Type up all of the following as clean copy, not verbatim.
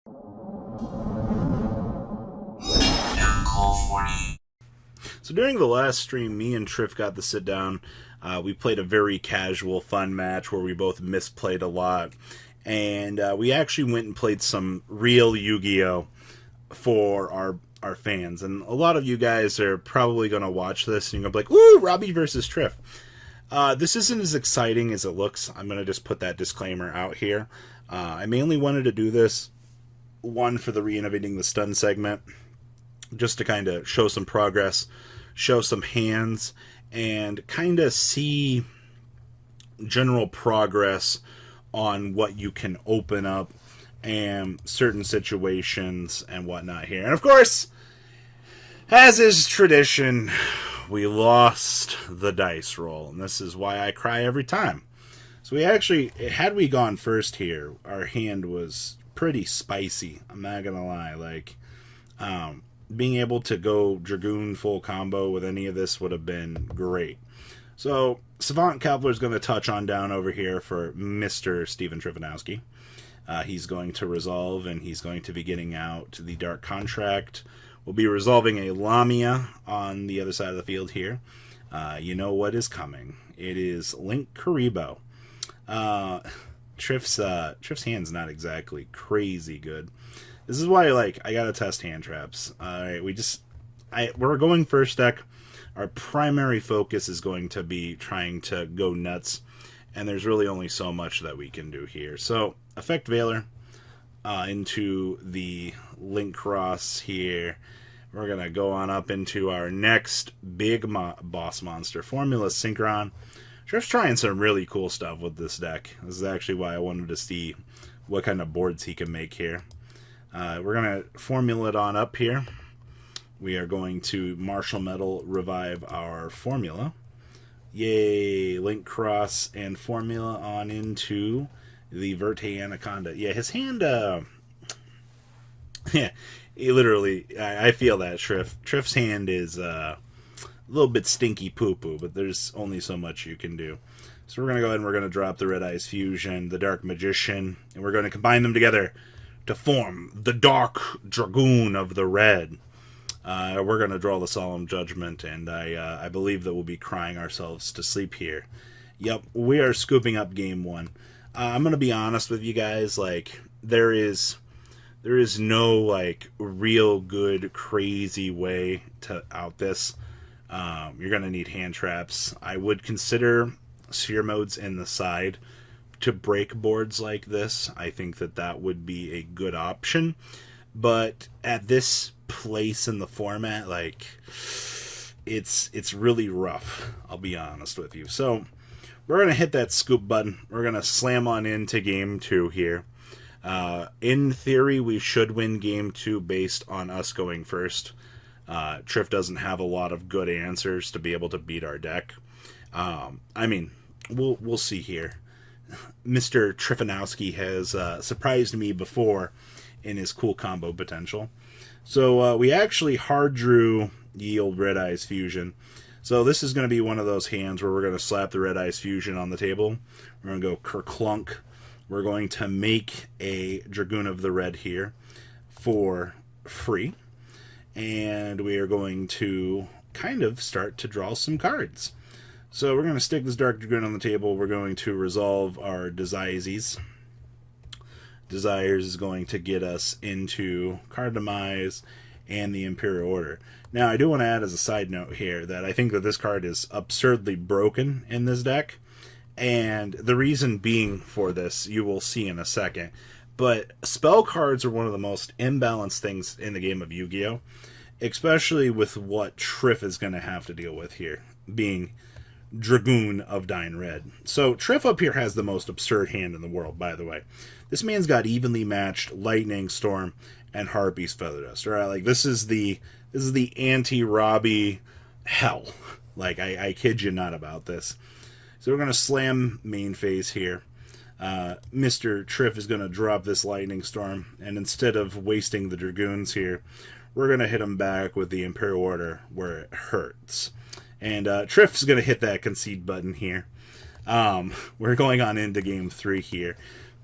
MKohl40. So during the last stream, me and Trif got to sit down. We played a very casual, fun match where we both misplayed a lot. And we actually went and played some real Yu-Gi-Oh! For our fans. And a lot of you guys are probably going to watch this and you're going to be like, "Woo, Robbie versus Trif." This isn't as exciting as it looks. I'm going to just put that disclaimer out here. I mainly wanted to do this, one, for the Reinnovating the Stun segment, just to kind of show some progress, show some hands, and kind of see general progress on what you can open up and certain situations and whatnot here. And of course, as is tradition, we lost the dice roll, and this is why I cry every time. So we actually, had we gone first here, our hand was pretty spicy. I'm not gonna lie. Like, being able to go Dragoon full combo with any of this would have been great. So Savant Kepler is going to touch on down over here for Mr. Steven Trifanowski. He's going to resolve, and he's going to be getting out the Dark Contract. We'll be resolving a Lamia on the other side of the field here. You know what is coming. It is Link Karibo. Trif's hand's not exactly crazy good. This is why, like, I gotta test hand traps. Alright, we're going first deck. Our primary focus is going to be trying to go nuts, and there's really only so much that we can do here. So, Effect Veiler into the Link Cross here. We're gonna go on up into our next big boss monster, Formula Synchron. Trif's trying some really cool stuff with this deck. This is actually why I wanted to see what kind of boards he can make here. We're going to formula it on up here. We are going to Martial Metal revive our formula. Yay! Link Cross and formula on into the Verte Anaconda. Yeah, his hand, yeah, he literally, I feel that, Trif. Trif's hand is a little bit stinky poo-poo, but there's only so much you can do. So we're going to go ahead and we're going to drop the Red Eyes Fusion, the Dark Magician, and we're going to combine them together to form the Dark Dragoon of the Red. We're going to draw the Solemn Judgment, and I believe that we'll be crying ourselves to sleep here. Yep, we are scooping up game one. I'm going to be honest with you guys, like, there is no, like, real good, crazy way to out this. You're going to need hand traps. I would consider sphere modes in the side to break boards like this. I think that would be a good option, but at this place in the format, like, it's really rough, I'll be honest with you. So we're gonna hit that scoop button. We're gonna slam on into game two here. In theory, we should win game two based on us going first. Trif doesn't have a lot of good answers to be able to beat our deck. I mean, we'll see here. Mr. Trifanowski has surprised me before in his cool combo potential. So we actually hard drew the old Red Eyes Fusion. So this is going to be one of those hands where we're going to slap the Red Eyes Fusion on the table. We're going to go Kerklunk. We're going to make a Dragoon of the Red here for free. And we are going to kind of start to draw some cards. So we're going to stick this Dark Dragoon on the table. We're going to resolve our Desires. Desires is going to get us into Card Demise and the Imperial Order. Now, I do want to add as a side note here that I think that this card is absurdly broken in this deck. And the reason being for this, you will see in a second. But spell cards are one of the most imbalanced things in the game of Yu-Gi-Oh! Especially with what Trif is going to have to deal with here, being Dragoon of Dying Red. So Trif up here has the most absurd hand in the world, by the way. This man's got evenly matched Lightning Storm and Harpy's Feather Dust. Right? Like, this is the anti-Robbie hell. Like, I kid you not about this. So we're going to slam main phase here. Mr. Trif is going to drop this Lightning Storm, and instead of wasting the Dragoons here, we're going to hit him back with the Imperial Order where it hurts. And Trif's going to hit that concede button here. We're going on into game three here.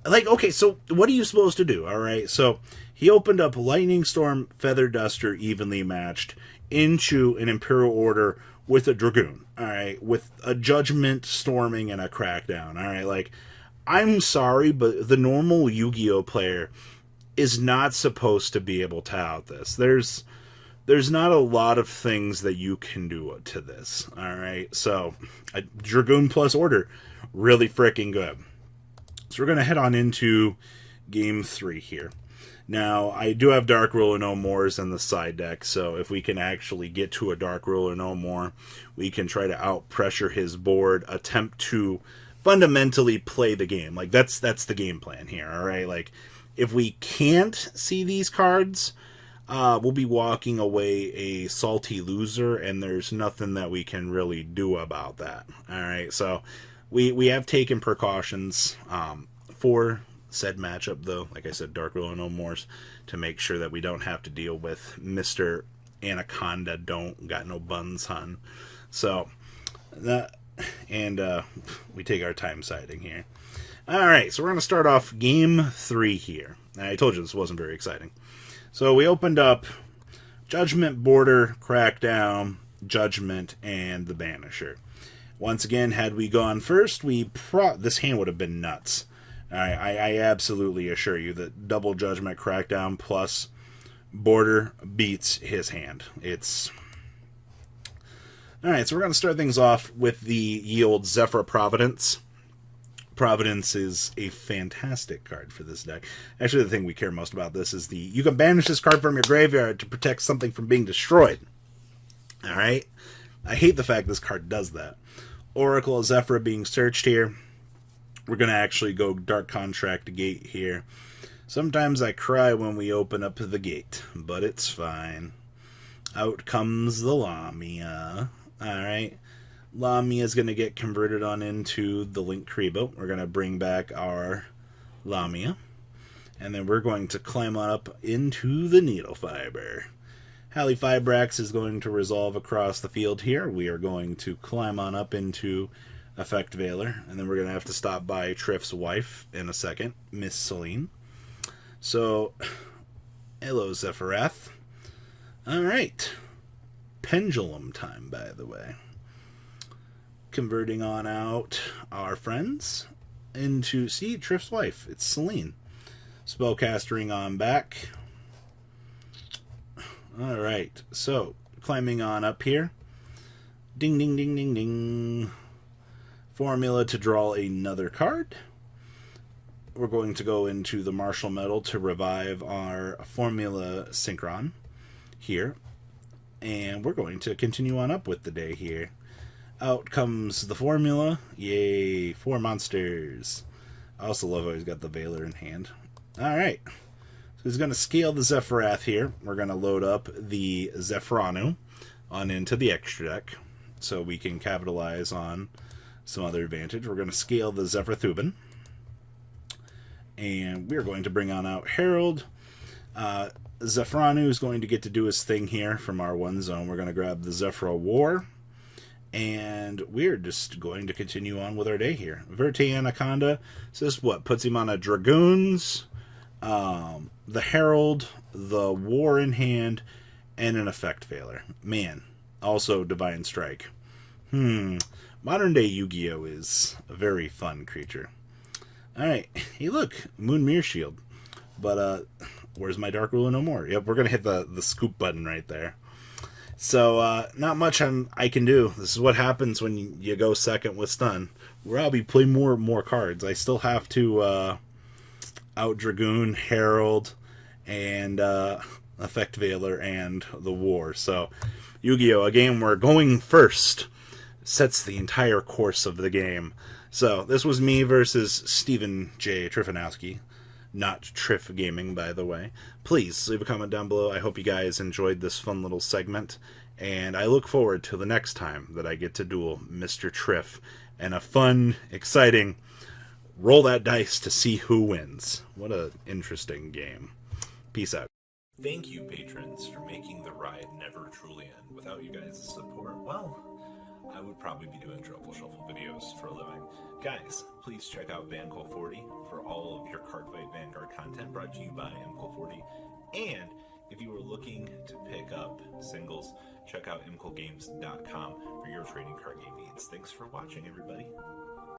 like, okay, so what are you supposed to do? All right, so he opened up Lightning Storm, Feather Duster, evenly matched into an Imperial Order with a Dragoon. All right, with a Judgment, Storming, and a Crackdown. All right, like, I'm sorry, but the normal Yu-Gi-Oh player is not supposed to be able to out this. There's not a lot of things that you can do to this. All right, so a Dragoon plus Order, really freaking good. So we're going to head on into game 3 here. Now, I do have Dark Ruler No Mores in the side deck, so if we can actually get to a Dark Ruler No More, we can try to out-pressure his board, attempt to fundamentally play the game. Like, that's the game plan here, alright? Like, if we can't see these cards, we'll be walking away a salty loser, and there's nothing that we can really do about that. Alright, so we have taken precautions for said matchup, though. Like I said, Dark Ruler No Mores, to make sure that we don't have to deal with Mr. Anaconda Don't Got No Buns Hun. So, and we take our time siding here. Alright, so we're going to start off game 3 here. I told you this wasn't very exciting. So we opened up Judgment, Border, Crackdown, Judgment, and the Banisher. Once again, had we gone first, this hand would have been nuts. I absolutely assure you that double Judgment, Crackdown plus Border beats his hand. It's... Alright, so we're going to start things off with the ye olde Zephyr Providence. Providence is a fantastic card for this deck. Actually, the thing we care most about this is you can banish this card from your graveyard to protect something from being destroyed. Alright? I hate the fact this card does that. Oracle of Zephyr being searched here. We're going to actually go Dark Contract Gate here. Sometimes I cry when we open up the gate, but it's fine. Out comes the Lamia. Alright. Lamia is going to get converted on into the Link Kribo. We're going to bring back our Lamia. And then we're going to climb on up into the Needle Fiber. Halifibrax is going to resolve across the field here. We are going to climb on up into Effect Veiler. And then we're going to have to stop by Trif's wife in a second, Miss Celine. So, hello, Zephyrath. Alright. Pendulum time, by the way. Converting on out our friends into, see, Trif's wife. It's Celine. Spellcasting on back. Alright, so, climbing on up here. Ding, ding, ding, ding, ding. Formula to draw another card. We're going to go into the Martial Metal to revive our Formula Synchron here. And we're going to continue on up with the day here. Out comes the Formula. Yay, 4 monsters. I also love how he's got the Veiler in hand. Alright. So he's going to scale the Zephyrath here. We're going to load up the Zephranu on into the extra deck so we can capitalize on some other advantage. We're going to scale the Zephyr-Thuban. And we're going to bring on out Herald. Zephranu is going to get to do his thing here from our one zone. We're going to grab the Zephyr War. And we're just going to continue on with our day here. Verte Anaconda says what? Puts him on a Dragoons, the Herald, the War in hand, and an Effect Veiler. Man. Also Divine Strike. Modern day Yu-Gi-Oh! Is a very fun creature. Alright. Hey, look. Moon Mirror Shield. But, where's my Dark Ruler No More? Yep, we're going to hit the scoop button right there. So, not much I can do. This is what happens when you go second with stun. Where I'll be playing more cards. I still have to out Dragoon, Herald, and Effect Veiler, and the War. So, Yu-Gi-Oh! A game where going first sets the entire course of the game. So, this was me versus Stephen J. Trifanowski. Not Trif Gaming, by the way. Please leave a comment down below. I hope you guys enjoyed this fun little segment. And I look forward to the next time that I get to duel Mr. Trif. And a fun, exciting, roll that dice to see who wins. What an interesting game. Peace out. Thank you, patrons, for making the ride never truly end. Without you guys' support, well, I would probably be doing Truffle Shuffle videos for a living. Guys, please check out MKohl40 for all of your Cardfight Vanguard content brought to you by MKohl40. And if you are looking to pick up singles, check out MKohlgames.com for your trading card game needs. Thanks for watching, everybody.